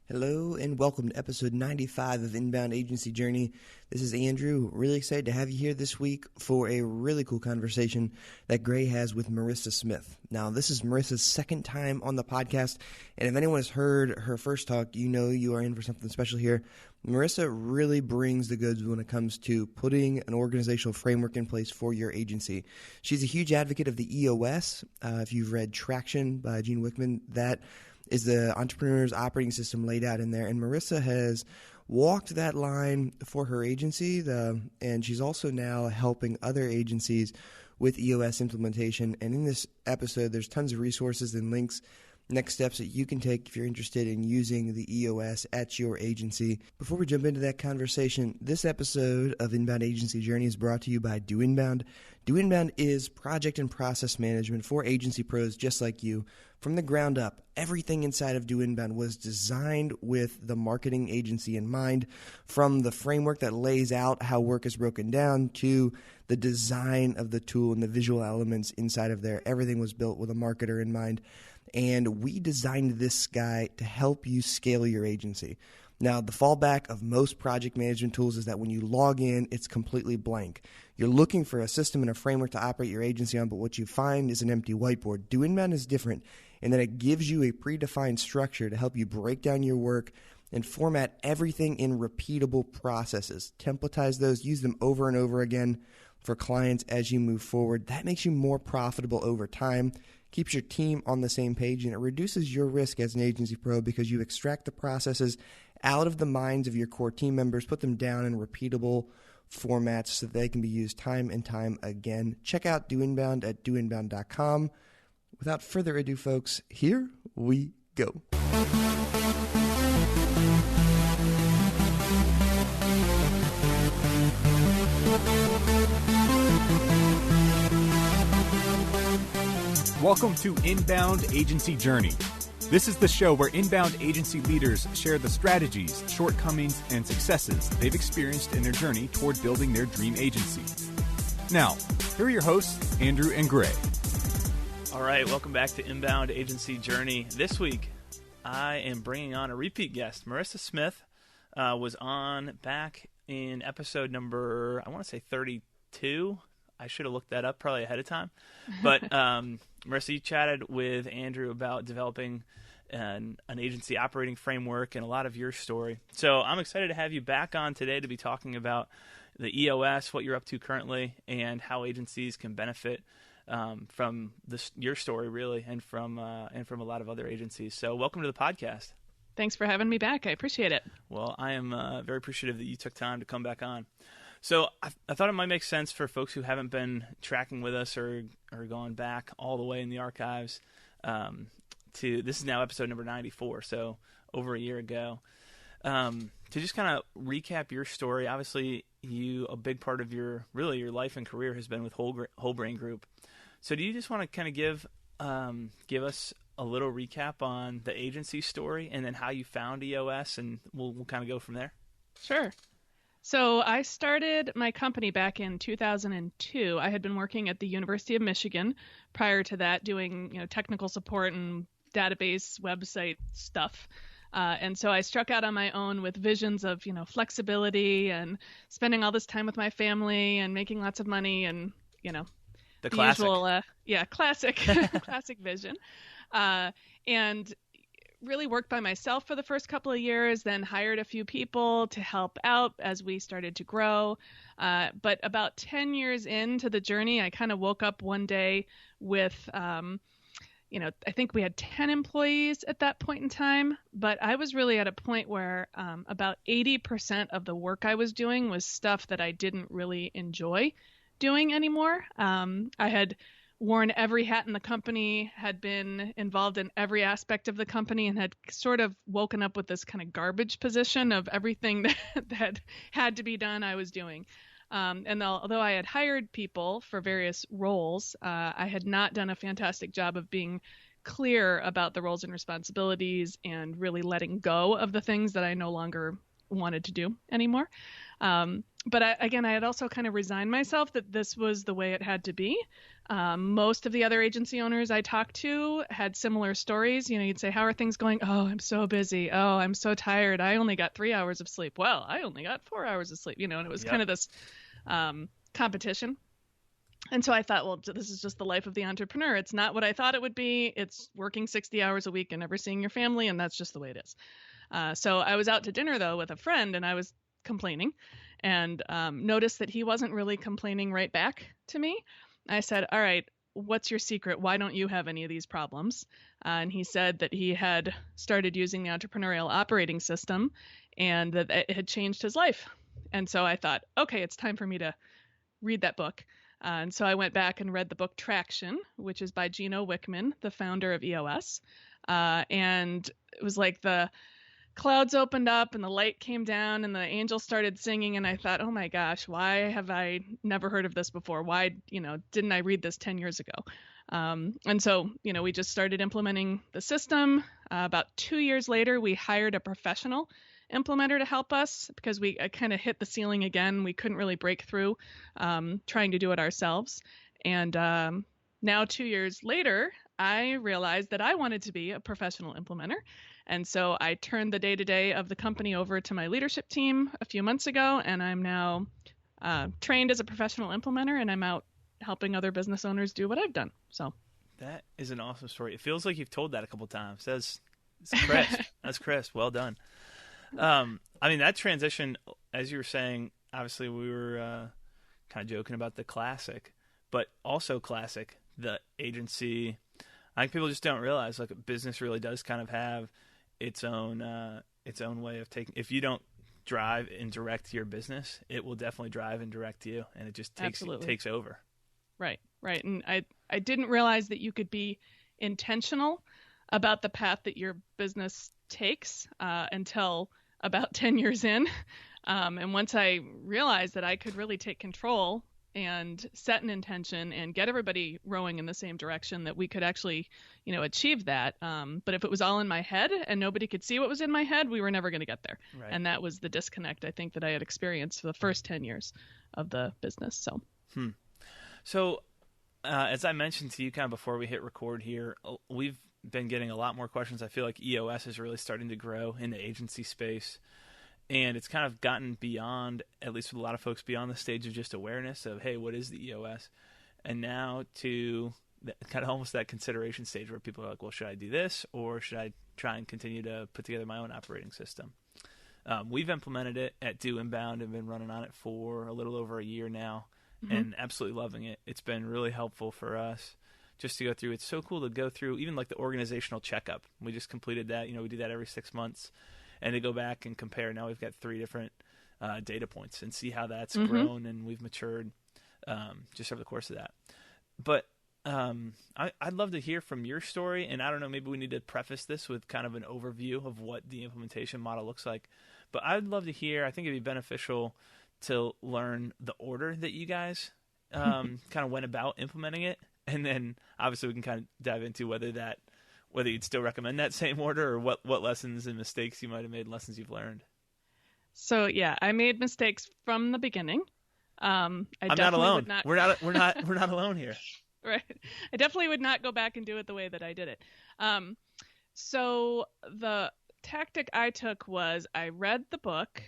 Hello and welcome to episode 95 of Inbound Agency Journey. This is Andrew. Really excited to have you here this week for a really cool conversation that Gray has with Marisa Smith. Now, this is Marissa's second time on the podcast, and if anyone has heard her first talk, you know you are in for something special here. Marisa really brings the goods when it comes to putting an organizational framework in place for your agency. She's a huge advocate of the EOS. If you've read Traction by Gene Wickman, that is the Entrepreneurial Operating System laid out in there. And Marisa has walked that line for her agency, and she's also now helping other agencies with EOS implementation. And in this episode, there's tons of resources and links, next steps that you can take if you're interested in using the EOS at your agency. Before we jump into that conversation, this episode of Inbound Agency Journey is brought to you by Do Inbound. Do Inbound is project and process management for agency pros just like you. From the ground up, everything inside of Do Inbound was designed with the marketing agency in mind, from the framework that lays out how work is broken down to the design of the tool and the visual elements inside of there. Everything was built with a marketer in mind. And we designed this guy to help you scale your agency. Now, the fallback of most project management tools is that when you log in, it's completely blank. You're looking for a system and a framework to operate your agency on, but what you find is an empty whiteboard. Do Inbound is different in that it gives you a predefined structure to help you break down your work and format everything in repeatable processes. Templatize those, use them over and over again for clients as you move forward. That makes you more profitable over time, keeps your team on the same page, and it reduces your risk as an agency pro because you extract the processes out of the minds of your core team members, put them down in repeatable formats so that they can be used time and time again. Check out Do Inbound at doinbound.com. Without further ado, folks, here we go. Welcome to Inbound Agency Journey. This is the show where inbound agency leaders share the strategies, shortcomings, and successes they've experienced in their journey toward building their dream agency. Now, here are your hosts, Andrew and Gray. All right, welcome back to Inbound Agency Journey. This week, I am bringing on a repeat guest. Marisa Smith was on back in episode number, I want to say 32. I should have looked that up probably ahead of time. But Marisa, you chatted with Andrew about developing an agency operating framework and a lot of your story. So I'm excited to have you back on today to be talking about the EOS, what you're up to currently, and how agencies can benefit from your story, really, and from a lot of other agencies. So welcome to the podcast. Thanks for having me back. I appreciate it. Well, I am very appreciative that you took time to come back on. So I thought it might make sense for folks who haven't been tracking with us or gone back all the way in the archives this is now episode number 94, so over a year ago, to just kind of recap your story. Obviously, a big part of your life and career has been with Whole Brain Group. So do you just want to kind of give us a little recap on the agency story and then how you found EOS, and we'll kind of go from there? Sure. So I started my company back in 2002. I had been working at the University of Michigan prior to that, doing technical support and database website stuff. And so I struck out on my own with visions of flexibility and spending all this time with my family and making lots of money and the classic. Usual, classic classic vision. And really worked by myself for the first couple of years, then hired a few people to help out as we started to grow. But about 10 years into the journey, I kind of woke up one day with, I think we had 10 employees at that point in time, but I was really at a point where about 80% of the work I was doing was stuff that I didn't really enjoy doing anymore. I had worn every hat in the company, had been involved in every aspect of the company, and had sort of woken up with this kind of garbage position of everything that had to be done I was doing. And although I had hired people for various roles, I had not done a fantastic job of being clear about the roles and responsibilities and really letting go of the things that I no longer wanted to do anymore. But I had also kind of resigned myself that this was the way it had to be. Most of the other agency owners I talked to had similar stories. You'd say, how are things going? Oh, I'm so busy. Oh, I'm so tired. I only got 3 hours of sleep. Well, I only got 4 hours of sleep, and it was kind of this competition. And so I thought, well, this is just the life of the entrepreneur. It's not what I thought it would be. It's working 60 hours a week and never seeing your family, and that's just the way it is. So I was out to dinner, though, with a friend, and I was complaining and noticed that he wasn't really complaining right back to me. I said, all right, what's your secret? Why don't you have any of these problems? And he said that he had started using the Entrepreneurial Operating System and that it had changed his life. And so I thought, okay, it's time for me to read that book. And so I went back and read the book Traction, which is by Gino Wickman, the founder of EOS. And it was like the clouds opened up and the light came down and the angels started singing. And I thought, oh my gosh, why have I never heard of this before? Why, didn't I read this 10 years ago? And so, we just started implementing the system. About 2 years later, we hired a professional implementer to help us because we kind of hit the ceiling again. We couldn't really break through trying to do it ourselves. And now 2 years later, I realized that I wanted to be a professional implementer. And so I turned the day-to-day of the company over to my leadership team a few months ago, and I'm now trained as a professional implementer, and I'm out helping other business owners do what I've done. So that is an awesome story. It feels like you've told that a couple times. That's crisp. That's crisp. Well done. That transition, as you were saying, obviously we were kind of joking about the classic, but also classic, the agency. I think people just don't realize, like, a business really does kind of have its own way of taking. If you don't drive and direct your business, it will definitely drive and direct you, and it just takes over. Right. And I didn't realize that you could be intentional about the path that your business takes until about 10 years in. And once I realized that I could really take control and set an intention and get everybody rowing in the same direction, that we could actually, achieve that. But if it was all in my head and nobody could see what was in my head, we were never going to get there. Right. And that was the disconnect, I think, that I had experienced for the first 10 years of the business. So as I mentioned to you kind of before we hit record here, we've been getting a lot more questions. I feel like EOS is really starting to grow in the agency space. And it's kind of gotten beyond, at least with a lot of folks, beyond the stage of just awareness of, hey, what is the EOS? And now to kind of almost that consideration stage where people are like, well, should I do this or should I try and continue to put together my own operating system? We've implemented it at Do Inbound and been running on it for a little over a year now and absolutely loving it. It's been really helpful for us just to go through. It's so cool to go through even like the organizational checkup. We just completed that. We do that every 6 months. And to go back and compare, now we've got 3 different data points and see how that's grown and we've matured just over the course of that. But I'd love to hear from your story. And I don't know, maybe we need to preface this with kind of an overview of what the implementation model looks like. But I'd love to hear, I think it'd be beneficial to learn the order that you guys kind of went about implementing it. And then obviously we can kind of dive into whether you'd still recommend that same order or what lessons and mistakes you might have made, lessons you've learned. So yeah, I made mistakes from the beginning. I'm not alone. We're not alone here. Right. I definitely would not go back and do it the way that I did it. So the tactic I took was I read the book,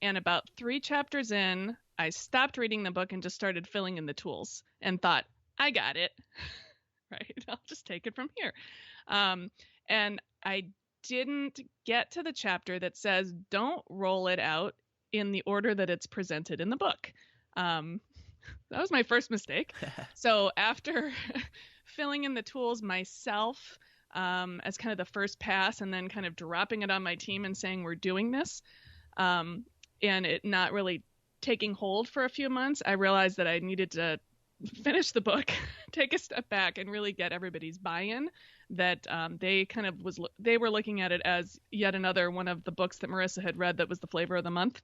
and about 3 chapters in, I stopped reading the book and just started filling in the tools and thought, I got it. Right. I'll just take it from here. And I didn't get to the chapter that says, don't roll it out in the order that it's presented in the book. That was my first mistake. So after filling in the tools myself, as kind of the first pass and then kind of dropping it on my team and saying, we're doing this, and it not really taking hold for a few months, I realized that I needed to finish the book, take a step back, and really get everybody's buy-in. That they were looking at it as yet another one of the books that Marisa had read that was the flavor of the month.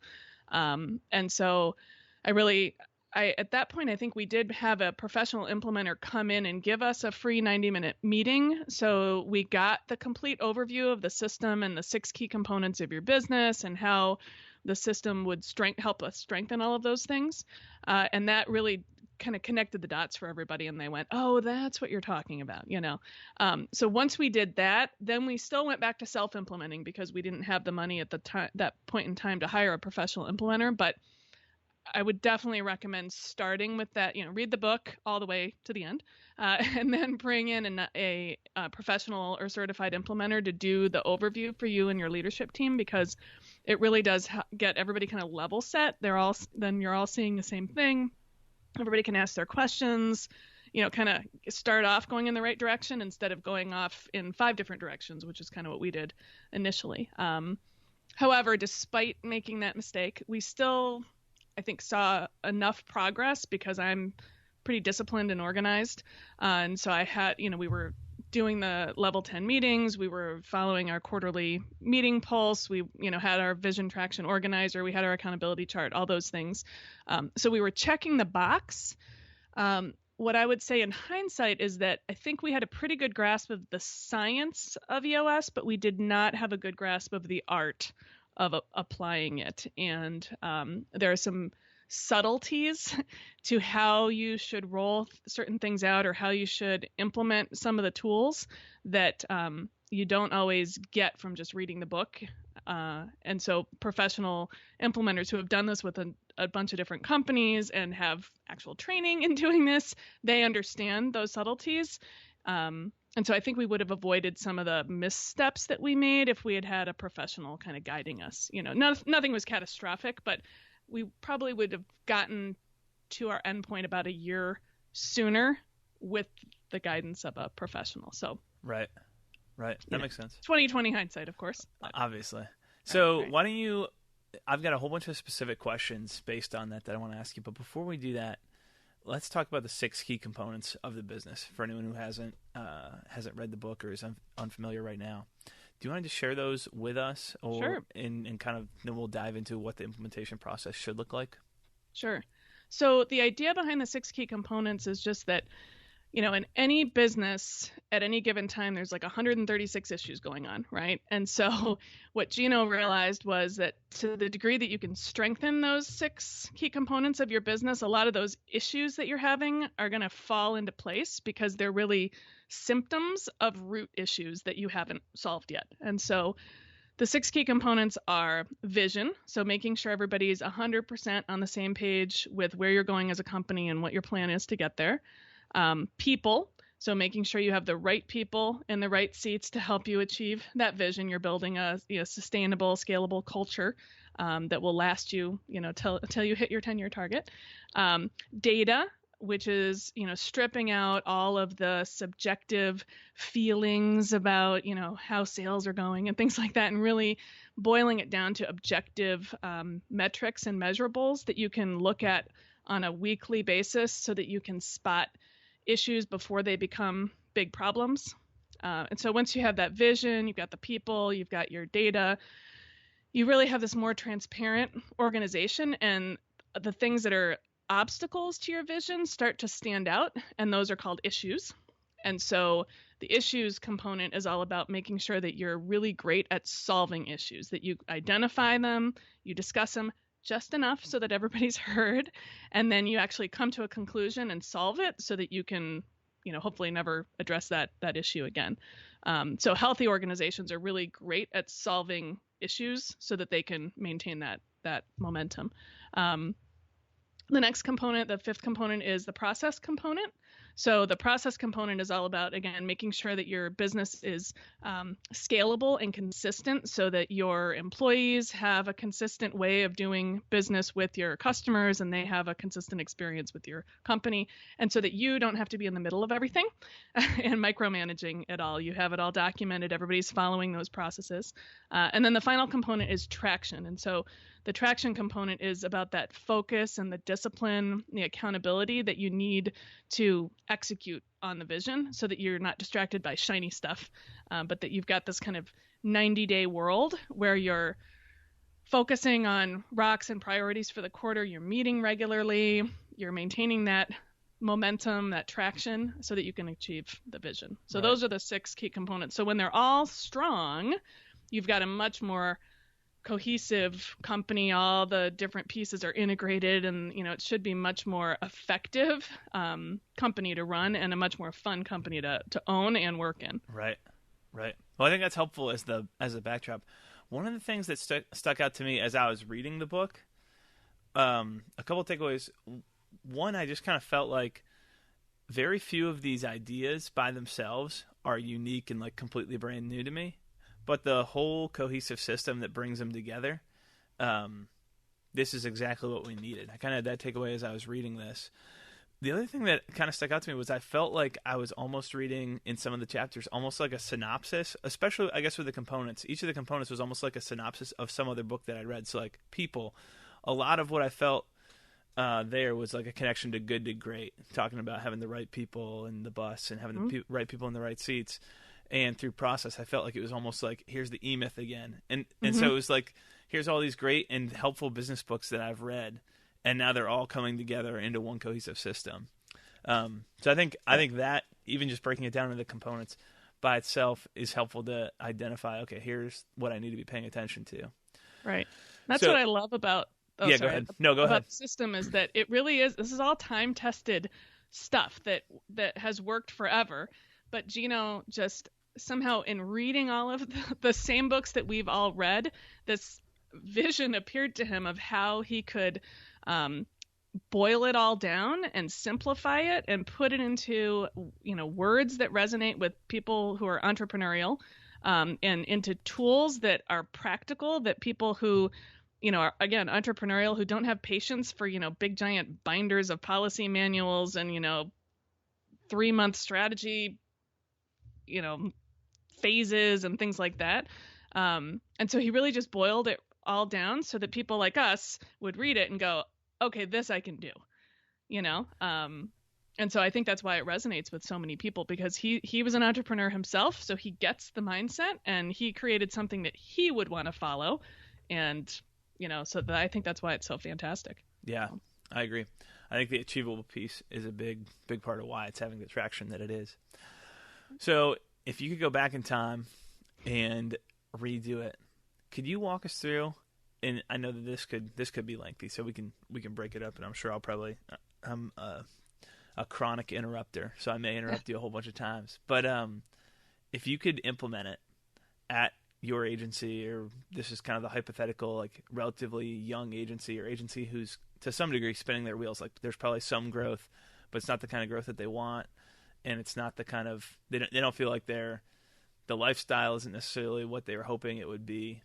And so at that point, I think we did have a professional implementer come in and give us a free 90-minute meeting. So we got the complete overview of the system and the 6 key components of your business and how the system would help us strengthen all of those things. And that really kind of connected the dots for everybody, and they went, oh, that's what you're talking about, So once we did that, then we still went back to self-implementing because we didn't have the money at the time, that point in time, to hire a professional implementer. But I would definitely recommend starting with that, read the book all the way to the end, and then bring in a professional or certified implementer to do the overview for you and your leadership team, because it really does get everybody kind of level set. Then you're all seeing the same thing. Everybody can ask their questions, kind of start off going in the right direction instead of going off in 5 different directions, which is kind of what we did initially. However, despite making that mistake, we still, I think, saw enough progress because I'm pretty disciplined and organized. And so I had, we were doing the level 10 meetings. We were following our quarterly meeting pulse. We, had our vision traction organizer. We had our accountability chart, all those things. So we were checking the box. What I would say in hindsight is that I think we had a pretty good grasp of the science of EOS, but we did not have a good grasp of the art of applying it. And there are some subtleties to how you should roll certain things out or how you should implement some of the tools that you don't always get from just reading the book. And so professional implementers who have done this with a bunch of different companies and have actual training in doing this, they understand those subtleties. And so I think we would have avoided some of the missteps that we made if we had had a professional kind of guiding us. Nothing was catastrophic, but we probably would have gotten to our endpoint about a year sooner with the guidance of a professional. So Right. That makes sense. 20/20 hindsight, of course. Obviously. So why don't you, I've got a whole bunch of specific questions based on that I want to ask you. But before we do that, let's talk about the 6 key components of the business for anyone who hasn't read the book or is unfamiliar right now. Do you want to just share those with us, or Sure. and kind of then we'll dive into what the implementation process should look like? Sure. So the idea behind the 6 key components is just that, in any business at any given time, there's like 136 issues going on, right? And so what Gino realized was that to the degree that you can strengthen those 6 key components of your business, a lot of those issues that you're having are going to fall into place because they're really symptoms of root issues that you haven't solved yet. And so the 6 key components are vision, so making sure everybody's 100% on the same page with where you're going as a company and what your plan is to get there. People, so making sure you have the right people in the right seats to help you achieve that vision. You're building a sustainable, scalable culture that will last you, till you hit your 10-year target. Data, which is, stripping out all of the subjective feelings about, how sales are going and things like that, and really boiling it down to objective metrics and measurables that you can look at on a weekly basis so that you can spot issues before they become big problems. And so once you have that vision, you've got the people, you've got your data, you really have this more transparent organization, and the things that are obstacles to your vision start to stand out, and those are called issues. And so the issues component is all about making sure that you're really great at solving issues, that you identify them, you discuss them just enough so that everybody's heard, and then you actually come to a conclusion and solve it so that you can, hopefully never address that issue again. So healthy organizations are really great at solving issues so that they can maintain that momentum. The next component, the 5th component, is the process component. So the process component is all about, again, making sure that your business is scalable and consistent so that your employees have a consistent way of doing business with your customers and they have a consistent experience with your company, and so that you don't have to be in the middle of everything and micromanaging it all. You have it all documented. Everybody's following those processes. And then the final component is traction. And so the traction component is about that focus and the discipline, the accountability that you need to execute on the vision so that you're not distracted by shiny stuff, but that you've got this kind of 90-day world where you're focusing on rocks and priorities for the quarter, you're meeting regularly, you're maintaining that momentum, that traction, so that you can achieve the vision. So Those are the 6 key components. So when they're all strong, you've got a much more cohesive company. All the different pieces are integrated, and it should be much more effective company to run, and a much more fun company to own and work in. Right. Well, I think that's helpful as a backdrop. One of the things that stuck out to me as I was reading the book, a couple of takeaways. One, I just kind of felt like very few of these ideas by themselves are unique and like completely brand new to me, but the whole cohesive system that brings them together, this is exactly what we needed. I kind of had that takeaway as I was reading this. The other thing that kind of stuck out to me was I felt like I was almost reading in some of the chapters almost like a synopsis, especially I guess with the components. Each of the components was almost like a synopsis of some other book that I read. So like people, a lot of what I felt there was like a connection to good to great, talking about having the right people in the bus and having the right people in the right seats. And through process, I felt like it was almost like, here's the E-Myth again. And so it was like, here's all these great and helpful business books that I've read, and now they're all coming together into one cohesive system. So I think that even just breaking it down into the components by itself is helpful to identify, okay, here's what I need to be paying attention to. Right. That's what I love about go ahead. No, go ahead. The system is that it really is, this is all time-tested stuff that has worked forever. But Gino just somehow, in reading all of the same books that we've all read, this vision appeared to him of how he could boil it all down and simplify it and put it into words that resonate with people who are entrepreneurial, and into tools that are practical, that people who are, again, entrepreneurial, who don't have patience for big giant binders of policy manuals and 3-month strategy phases and things like that. And so he really just boiled it all down so that people like us would read it and go, okay, this I can do, and so I think that's why it resonates with so many people, because he was an entrepreneur himself, so he gets the mindset, and he created something that he would want to follow. And, so I think that's why it's so fantastic. Yeah, I agree. I think the achievable piece is a big part of why it's having the traction that it is. So if you could go back in time and redo it, could you walk us through? And I know that this could be lengthy, so we can break it up. And I'm sure I'm a chronic interrupter, so I may interrupt you a whole bunch of times. But if you could implement it at your agency, or this is kind of the hypothetical, like relatively young agency or agency who's to some degree spinning their wheels, like there's probably some growth, but it's not the kind of growth that they want, and it's not the kind of they don't feel like the lifestyle isn't necessarily what they were hoping it would be.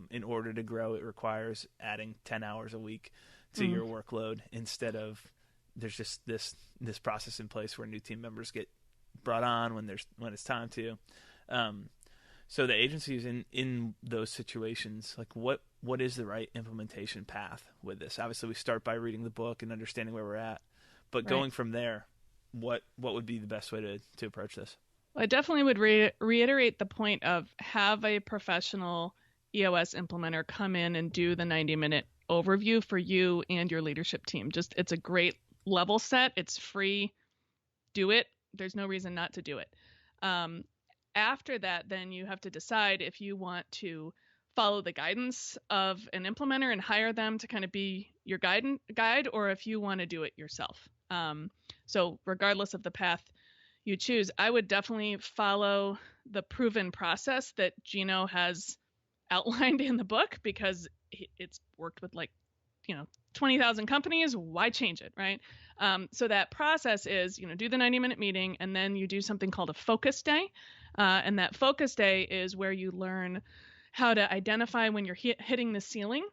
In order to grow, it requires adding 10 hours a week to your workload, instead of there's just this process in place where new team members get brought on when it's time to. So the agencies in those situations, like what is the right implementation path with this? Obviously, we start by reading the book and understanding where we're at, but going from there, what would be the best way to approach this? Well, I definitely would reiterate the point of have a professional EOS implementer come in and do the 90-minute overview for you and your leadership team. It's a great level set. It's free. Do it. There's no reason not to do it. After that, then you have to decide if you want to follow the guidance of an implementer and hire them to kind of be your guide, or if you want to do it yourself. So regardless of the path you choose, I would definitely follow the proven process that Gino has outlined in the book, because it's worked with 20,000 companies. Why change it, right? So that process is, do the 90-minute meeting, and then you do something called a focus day. And that focus day is where you learn how to identify when you're hitting the ceiling,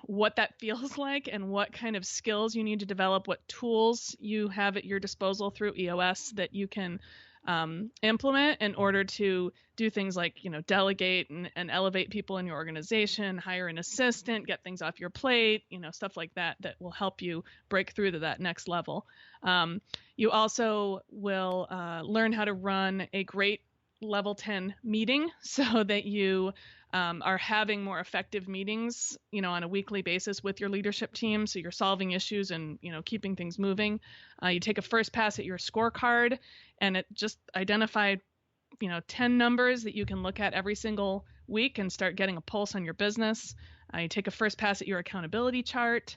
what that feels like, and what kind of skills you need to develop, what tools you have at your disposal through EOS that you can implement in order to do things like, delegate and elevate people in your organization, hire an assistant, get things off your plate, stuff like that will help you break through to that next level. You also will learn how to run a great level 10 meeting so that you are having more effective meetings, on a weekly basis with your leadership team. So you're solving issues and, keeping things moving. You take a first pass at your scorecard, and it just identified, 10 numbers that you can look at every single week and start getting a pulse on your business. You take a first pass at your accountability chart.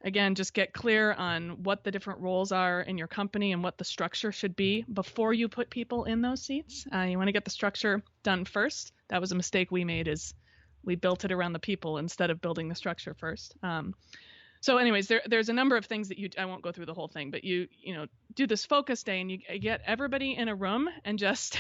Again, just get clear on what the different roles are in your company and what the structure should be before you put people in those seats. You want to get the structure done first. That was a mistake we made, is we built it around the people instead of building the structure first. So anyways, there's a number of things that I won't go through the whole thing, but you do this focus day and you get everybody in a room and just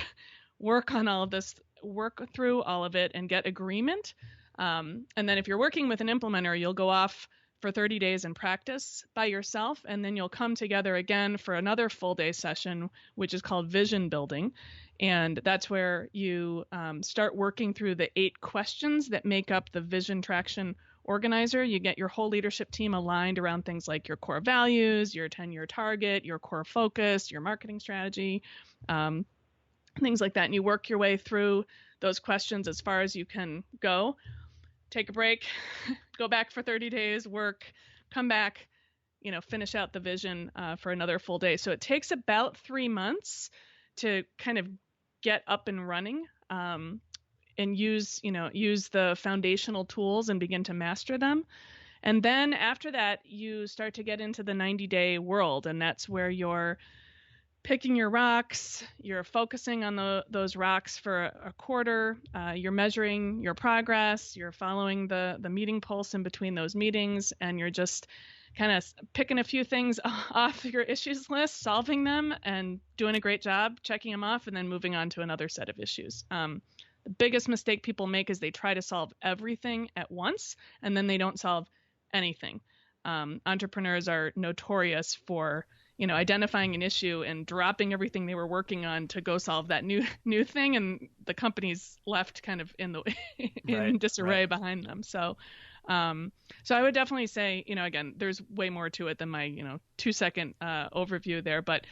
work on all of this, work through all of it and get agreement. And then if you're working with an implementer, you'll go off for 30 days and practice by yourself, and then you'll come together again for another full day session, which is called vision building. And that's where you start working through the 8 questions that make up the vision traction organizer. You get your whole leadership team aligned around things like your core values, your 10-year target, your core focus, your marketing strategy, things like that. And you work your way through those questions as far as you can go. Take a break, go back for 30 days, work, come back, finish out the vision for another full day. So it takes about 3 months to kind of get up and running and use the foundational tools and begin to master them. And then after that, you start to get into the 90-day world, and that's where you're picking your rocks, you're focusing on those rocks for a quarter, you're measuring your progress, you're following the meeting pulse in between those meetings, and you're just kind of picking a few things off your issues list, solving them, and doing a great job, checking them off, and then moving on to another set of issues. The biggest mistake people make is they try to solve everything at once, and then they don't solve anything. Entrepreneurs are notorious for identifying an issue and dropping everything they were working on to go solve that new thing, and the company's left kind of in disarray behind them. So I would definitely say, again, there's way more to it than my 2-second overview there, but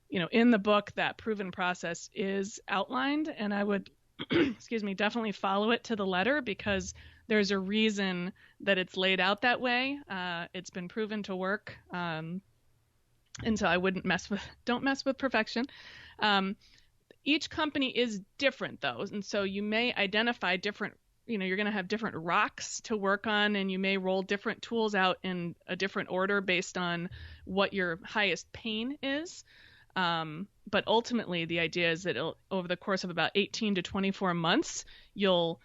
in the book, that proven process is outlined, and I would definitely follow it to the letter, because there's a reason that it's laid out that way. It's been proven to work. And so I wouldn't don't mess with perfection. Each company is different though. And so you may identify different, you're going to have different rocks to work on, and you may roll different tools out in a different order based on what your highest pain is. But ultimately the idea is that over the course of about 18 to 24 months, you'll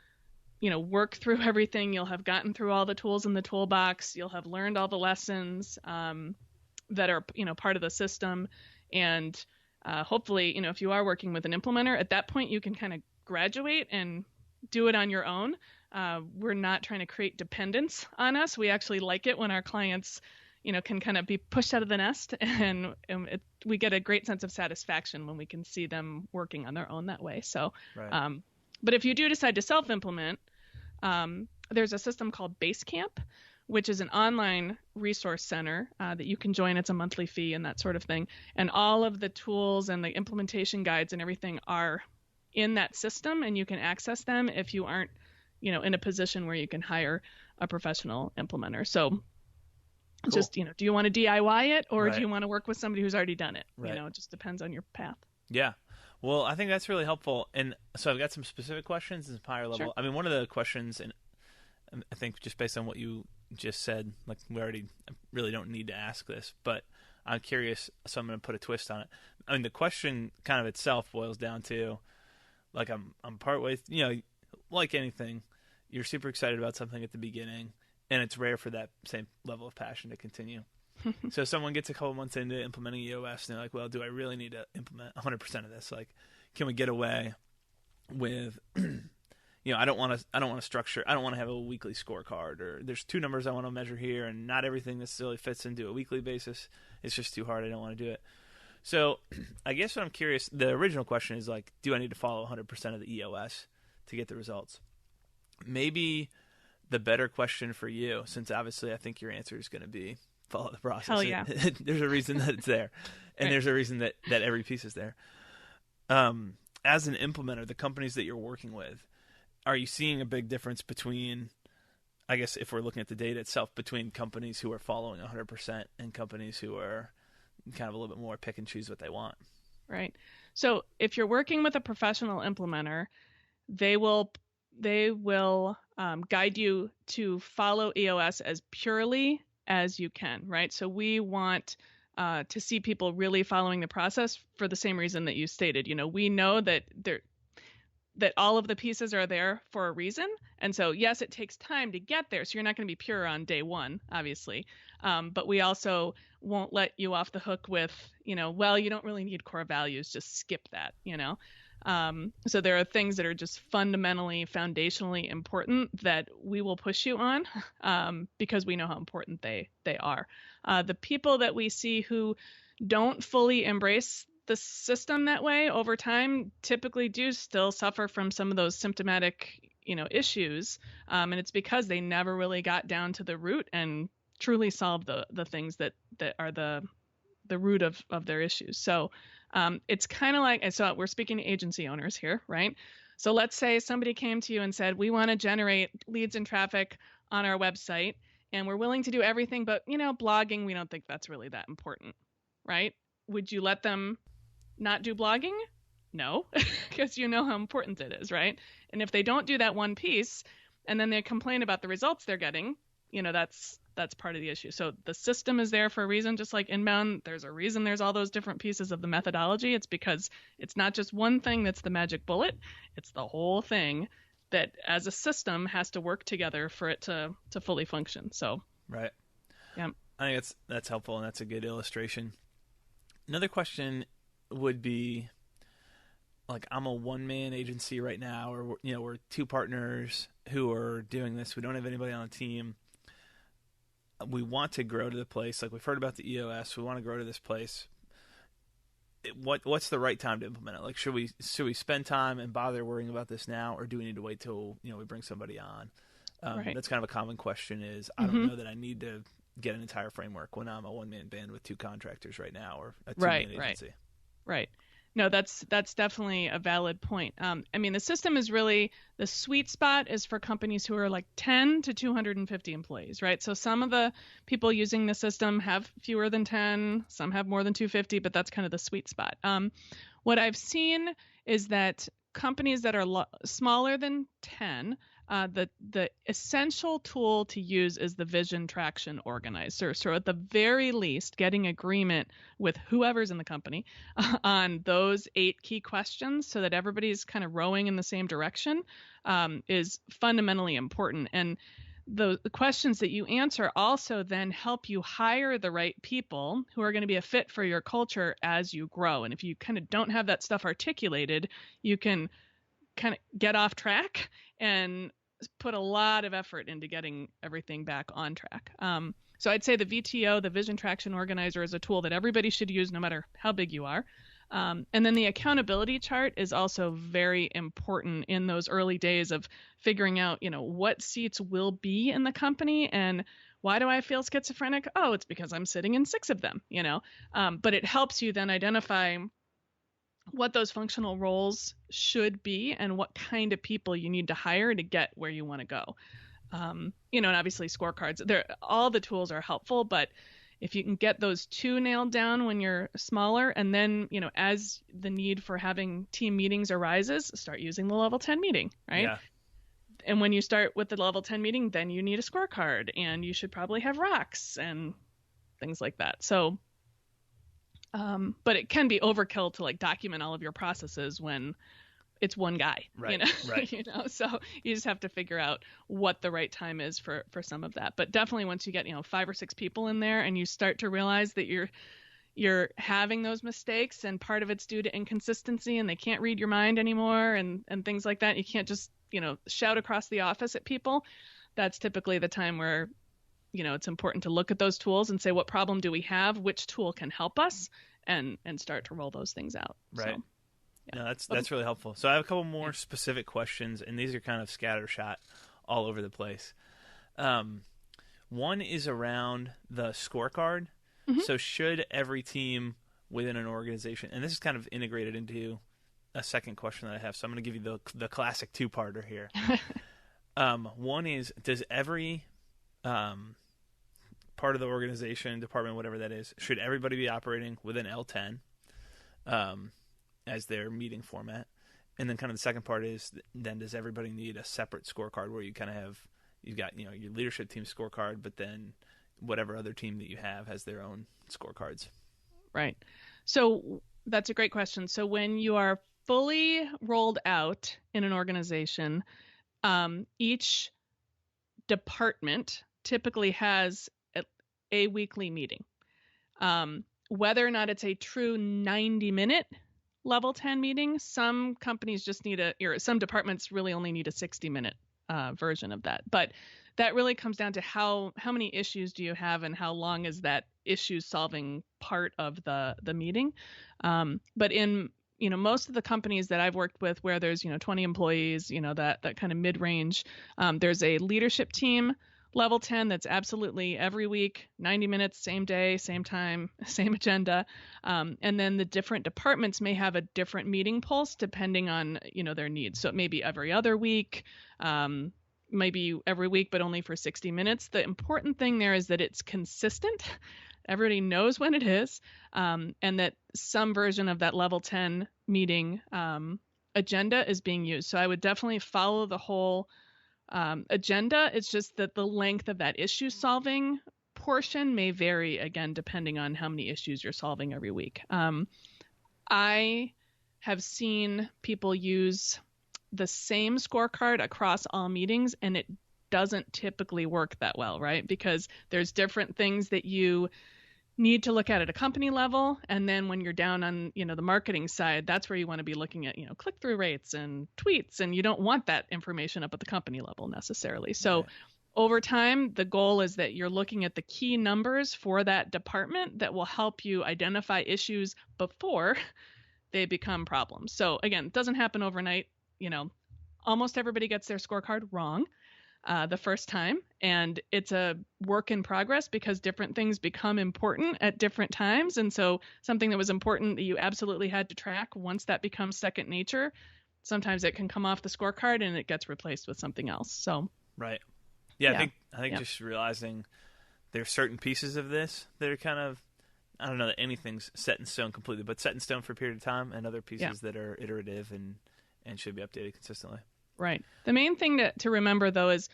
work through everything. You'll have gotten through all the tools in the toolbox. You'll have learned all the lessons, that are part of the system, and hopefully if you are working with an implementer, at that point you can kind of graduate and do it on your own. We're not trying to create dependence on us. We actually like it when our clients can kind of be pushed out of the nest, and we get a great sense of satisfaction when we can see them working on their own that way. So right. But if you do decide to self-implement, there's a system called Basecamp, which is an online resource center that you can join. It's a monthly fee and that sort of thing. And all of the tools and the implementation guides and everything are in that system, and you can access them if you aren't, in a position where you can hire a professional implementer. So cool. Just, do you want to DIY it, or right. do you want to work with somebody who's already done it? Right. It just depends on your path. Yeah. Well, I think that's really helpful. And so I've got some specific questions and some higher level. Sure. I mean, one of the questions, and I think just based on what you just said, like we really don't need to ask this, but I'm curious, so I'm going to put a twist on it. I mean, the question kind of itself boils down to, like, I'm partway, like anything, you're super excited about something at the beginning, and it's rare for that same level of passion to continue. So someone gets a couple months into implementing EOS, and they're like, well, do I really need to implement 100% of this? Like, can we get away with I don't want to structure. I don't want to have a weekly scorecard, or there's 2 numbers I want to measure here, and not everything necessarily fits into a weekly basis. It's just too hard. I don't want to do it. So I guess what I'm curious, the original question is like, do I need to follow 100% of the EOS to get the results? Maybe the better question for you, since obviously I think your answer is going to be follow the process. Hell yeah. There's a reason that it's there, and right. There's a reason that every piece is there. As an implementer, the companies that you're working with, are you seeing a big difference between, I guess if we're looking at the data itself, between companies who are following 100% and companies who are kind of a little bit more pick and choose what they want? Right. So if you're working with a professional implementer, they will they will guide you to follow EOS as purely as you can, right? So we want to see people really following the process for the same reason that you stated. We know that all of the pieces are there for a reason. And so, yes, it takes time to get there. So you're not going to be pure on day one, obviously. But we also won't let you off the hook with, well, you don't really need core values. Just skip that, So there are things that are just fundamentally, foundationally important that we will push you on because we know how important they are. The people that we see who don't fully embrace the system that way over time typically do still suffer from some of those symptomatic, issues. And it's because they never really got down to the root and truly solved the things that are the root of their issues. So it's kind of like, so we're speaking to agency owners here, right? So let's say somebody came to you and said, we want to generate leads and traffic on our website, and we're willing to do everything, but, blogging, we don't think that's really that important, right? Would you let them not do blogging? No, because you know how important it is, right? And if they don't do that one piece and then they complain about the results they're getting, that's part of the issue. So the system is there for a reason, just like inbound. There's a reason there's all those different pieces of the methodology. It's because it's not just one thing that's the magic bullet. It's the whole thing that as a system has to work together for it to fully function. So right. Yeah. I think that's helpful, and that's a good illustration. Another question would be, like, I'm a one-man agency right now, or we're two partners who are doing this. We don't have anybody on the team. We want to grow to the place. Like, we've heard about the EOS. We want to grow to this place. What's the right time to implement it? Like, should we spend time and bother worrying about this now, or do we need to wait till we bring somebody on? Right. That's kind of a common question. Is I don't know that I need to get an entire framework when I'm a one-man band with two contractors right now, or a two-man agency. Right. No, that's definitely a valid point. The system is really, the sweet spot is for companies who are like 10 to 250 employees, right? So some of the people using the system have fewer than 10, some have more than 250, but that's kind of the sweet spot. What I've seen is that companies that are smaller than 10, the essential tool to use is the vision traction organizer. So at the very least, getting agreement with whoever's in the company on those 8 key questions so that everybody's kind of rowing in the same direction is fundamentally important. And the questions that you answer also then help you hire the right people who are going to be a fit for your culture as you grow. And if you kind of don't have that stuff articulated, you can kind of get off track and put a lot of effort into getting everything back on track. So I'd say the VTO, the Vision Traction Organizer, is a tool that everybody should use no matter how big you are. And then the accountability chart is also very important in those early days of figuring out, what seats will be in the company and why do I feel schizophrenic? Oh, it's because I'm sitting in 6 of them, but it helps you then identify what those functional roles should be and what kind of people you need to hire to get where you want to go. And obviously scorecards, all the tools are helpful, but if you can get those 2 nailed down when you're smaller, and then, as the need for having team meetings arises, start using the level 10 meeting, right? Yeah. And when you start with the level 10 meeting, then you need a scorecard, and you should probably have rocks and things like that. So, but it can be overkill to like document all of your processes when it's one guy, right, right. So you just have to figure out what the right time is for some of that. But definitely once you get, 5 or 6 people in there and you start to realize that you're having those mistakes and part of it's due to inconsistency and they can't read your mind anymore and things like that. You can't just, shout across the office at people. That's typically the time where, it's important to look at those tools and say, what problem do we have? Which tool can help us? And start to roll those things out. Right. So, yeah. No, that's really helpful. So I have a couple more specific questions, and these are kind of scattershot all over the place. One is around the scorecard. Mm-hmm. So should every team within an organization, and this is kind of integrated into a second question that I have, so I'm going to give you the classic 2-parter here. One is, does every part of the organization, department, whatever that is, should everybody be operating with an L10 as their meeting format? And then kind of the second part is, then does everybody need a separate scorecard where you kind of have, you've got, your leadership team scorecard, but then whatever other team that you have has their own scorecards? Right. So that's a great question. So when you are fully rolled out in an organization, each department typically has a weekly meeting. Whether or not it's a true 90-minute level 10 meeting, some companies just need some departments really only need a 60-minute version of that. But that really comes down to how many issues do you have and how long is that issue solving part of the meeting. But in most of the companies that I've worked with where there's 20 employees, that kind of mid-range, there's a leadership team level 10 that's absolutely every week, 90 minutes, same day, same time, same agenda. And then the different departments may have a different meeting pulse depending on their needs. So it may be every other week, maybe every week, but only for 60 minutes. The important thing there is that it's consistent. Everybody knows when it is, and that some version of that level 10 meeting agenda is being used. So I would definitely follow the whole agenda. It's just that the length of that issue solving portion may vary, again, depending on how many issues you're solving every week. I have seen people use the same scorecard across all meetings, and it doesn't typically work that well, right? Because there's different things that you need to look at a company level, and then when you're down on the marketing side, that's where you want to be looking at click-through rates and tweets, and you don't want that information up at the company level necessarily. So right. Over time, the goal is that you're looking at the key numbers for that department that will help you identify issues before they become problems. So again, it doesn't happen overnight. Almost everybody gets their scorecard wrong the first time, and it's a work in progress because different things become important at different times. And so something that was important that you absolutely had to track, once that becomes second nature, sometimes it can come off the scorecard and it gets replaced with something else. So right. I think just realizing there's certain pieces of this that are kind of, I don't know that anything's set in stone completely, but set in stone for a period of time, and other pieces that are iterative and should be updated consistently. Right. The main thing to remember, though, is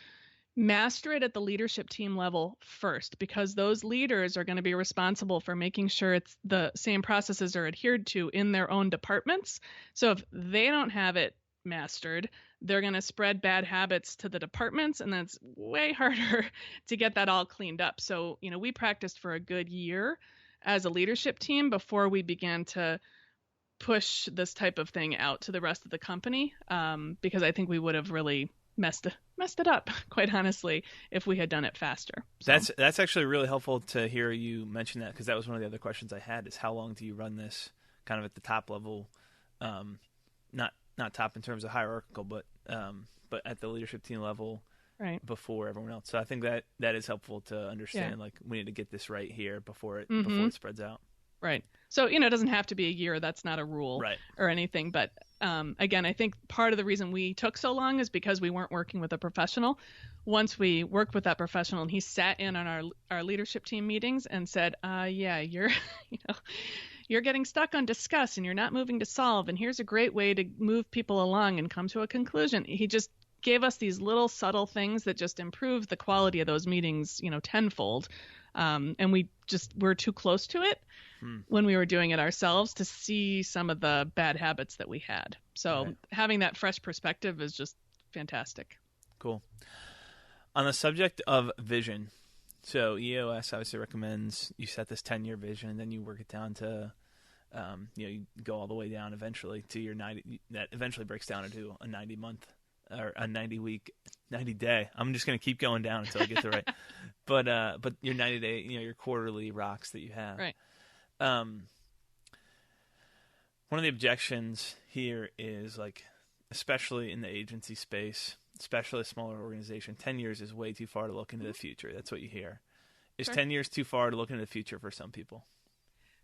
master it at the leadership team level first, because those leaders are going to be responsible for making sure it's the same processes are adhered to in their own departments. So if they don't have it mastered, they're going to spread bad habits to the departments, and that's way harder to get that all cleaned up. So, we practiced for a good year as a leadership team before we began to push this type of thing out to the rest of the company, because I think we would have really messed it up, quite honestly, if we had done it faster. So. That's actually really helpful to hear you mention that, because that was one of the other questions I had, is how long do you run this kind of at the top level, not top in terms of hierarchical, but at the leadership team level, right, before everyone else. So I think that is helpful to understand. Like, we need to get this right here before it spreads out. Right. So, it doesn't have to be a year. That's not a rule or anything. But again, I think part of the reason we took so long is because we weren't working with a professional. Once we worked with that professional and he sat in on our leadership team meetings and said, you're getting stuck on discuss and you're not moving to solve. And here's a great way to move people along and come to a conclusion. He just gave us these little subtle things that just improved the quality of those meetings, tenfold. And we're too close to it when we were doing it ourselves to see some of the bad habits that we had. So having that fresh perspective is just fantastic. Cool. On the subject of vision, so EOS obviously recommends you set this 10-year vision, and then you work it down to, you go all the way down eventually to your 90. That eventually breaks down into a 90-month or a 90-week, 90-day. I'm just going to keep going down until I get the right. But your 90-day, your quarterly rocks that you have. Right. One of the objections here is, like, especially in the agency space, especially a smaller organization, 10 years is way too far to look into the future. That's what you hear. Is 10 years too far to look into the future for some people?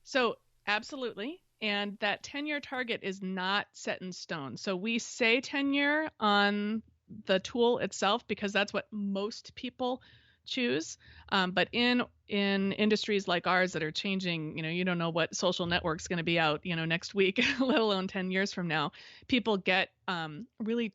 So absolutely. And that 10-year target is not set in stone. So we say 10-year on the tool itself because that's what most people choose. But in industries like ours that are changing, you don't know what social network's going to be out, next week, let alone 10 years from now. People get really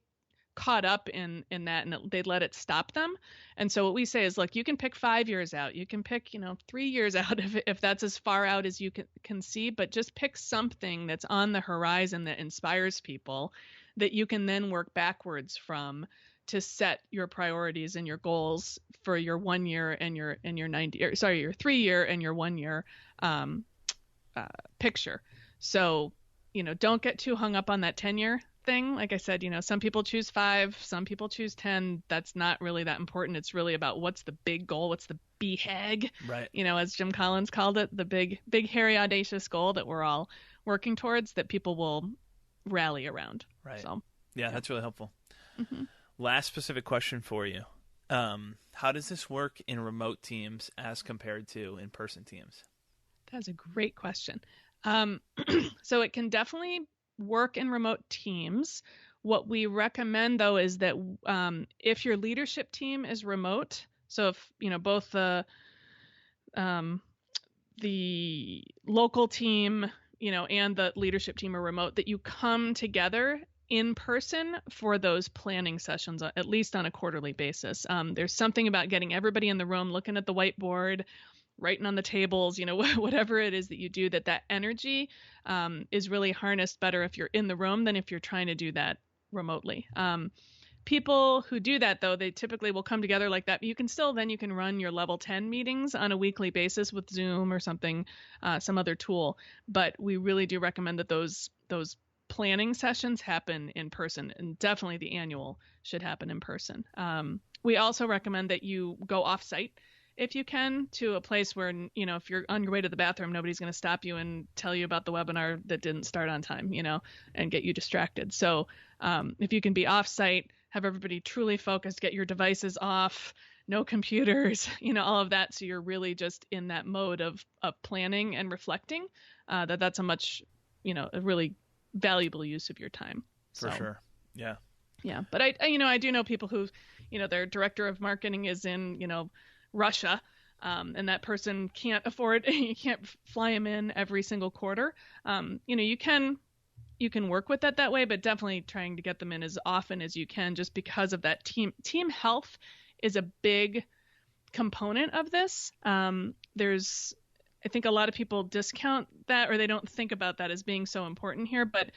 caught up in that, and they let it stop them. And so what we say is, look, you can pick 5 years out, you can pick 3 years out if that's as far out as you can see, but just pick something that's on the horizon that inspires people that you can then work backwards from to set your priorities and your goals for your 1 year and your 3 year and your 1 year picture. So don't get too hung up on that 10-year thing. Like I said, some people choose 5, some people choose 10. That's not really that important. It's really about what's the big goal, what's the BHAG, right? As Jim Collins called it, the big, hairy, audacious goal that we're all working towards, that people will rally around. Right. So, yeah, that's really helpful. Mm-hmm. Last specific question for you. How does this work in remote teams as compared to in-person teams? That's a great question. So it can definitely work in remote teams. What we recommend, though, is that if your leadership team is remote, so if both the local team and the leadership team are remote, that you come together in person for those planning sessions, at least on a quarterly basis. There's something about getting everybody in the room, looking at the whiteboard, writing on the tables, whatever it is that you do, that energy is really harnessed better if you're in the room than if you're trying to do that remotely. People who do that, though, they typically will come together like that. You can run your level 10 meetings on a weekly basis with Zoom or something, some other tool. But we really do recommend that those planning sessions happen in person, and definitely the annual should happen in person. We also recommend that you go off-site if you can, to a place where, if you're on your way to the bathroom, nobody's going to stop you and tell you about the webinar that didn't start on time, and get you distracted. So if you can be off-site, have everybody truly focused, get your devices off, no computers, all of that. So you're really just in that mode of planning and reflecting, that's a much, a really valuable use of your time. For sure. Yeah. Yeah. But I do know people who, their director of marketing is in, Russia, and that person can't afford, you can't fly him in every single quarter. You can work with that way, but definitely trying to get them in as often as you can, just because of that team health is a big component of this. I think a lot of people discount that, or they don't think about that as being so important here, but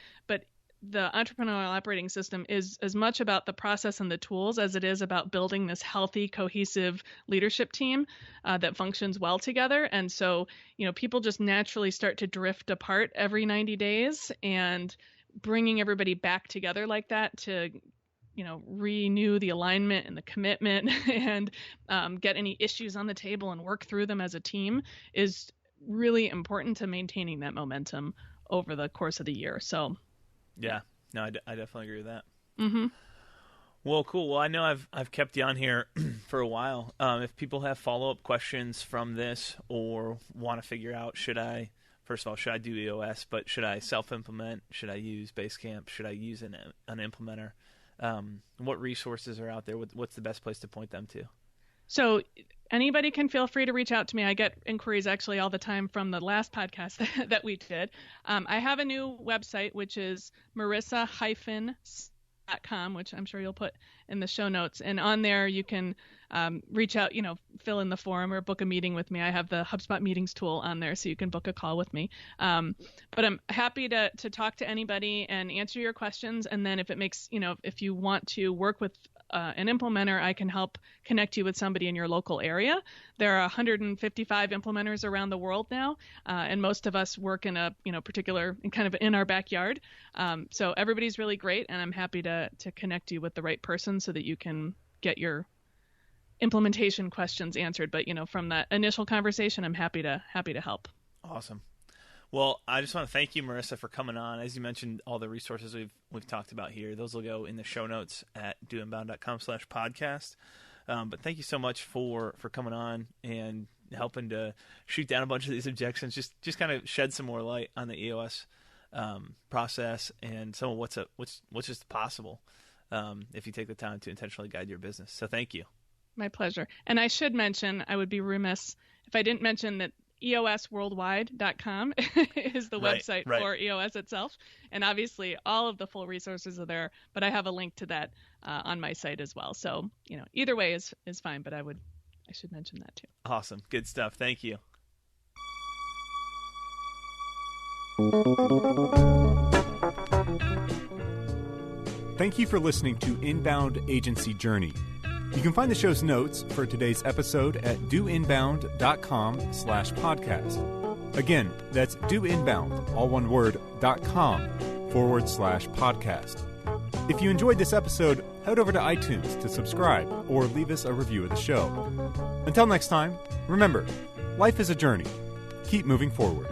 the Entrepreneurial Operating System is as much about the process and the tools as it is about building this healthy, cohesive leadership team that functions well together. And so, people just naturally start to drift apart every 90 days, and bringing everybody back together like that to, renew the alignment and the commitment and get any issues on the table and work through them as a team is really important to maintaining that momentum over the course of the year. So, yeah, no, I definitely agree with that. Mm-hmm. Well, cool. Well, I know I've kept you on here for a while. If people have follow-up questions from this or want to figure out, should I do EOS, but should I self-implement? Should I use Basecamp? Should I use an implementer? What resources are out there? What's the best place to point them to? So anybody can feel free to reach out to me. I get inquiries actually all the time from the last podcast that we did. I have a new website, which is marisa-smith.com, which I'm sure you'll put in the show notes. And on there, you can reach out, fill in the form or book a meeting with me. I have the HubSpot meetings tool on there, so you can book a call with me. But I'm happy to talk to anybody and answer your questions. And then if it makes, if you want to work with an implementer, I can help connect you with somebody in your local area. There are 155 implementers around the world now, and most of us work in a particular kind of in our backyard. So everybody's really great, and I'm happy to connect you with the right person so that you can get your implementation questions answered. But from that initial conversation, I'm happy to help. Awesome. Well, I just want to thank you, Marisa, for coming on. As you mentioned, all the resources we've talked about here, those will go in the show notes at doinbound.com/podcast. But thank you so much for coming on and helping to shoot down a bunch of these objections, just kind of shed some more light on the EOS process and some of what's just possible if you take the time to intentionally guide your business. So thank you. My pleasure. And I should mention, I would be remiss if I didn't mention that EOSworldwide.com is the website for EOS itself. And obviously all of the full resources are there, but I have a link to that on my site as well. So, either way is fine, but I should mention that too. Awesome. Good stuff. Thank you. Thank you for listening to Inbound Agency Journey. You can find the show's notes for today's episode at doinbound.com/podcast. Again, that's doinbound, all one word, .com/podcast. If you enjoyed this episode, head over to iTunes to subscribe or leave us a review of the show. Until next time, remember, life is a journey. Keep moving forward.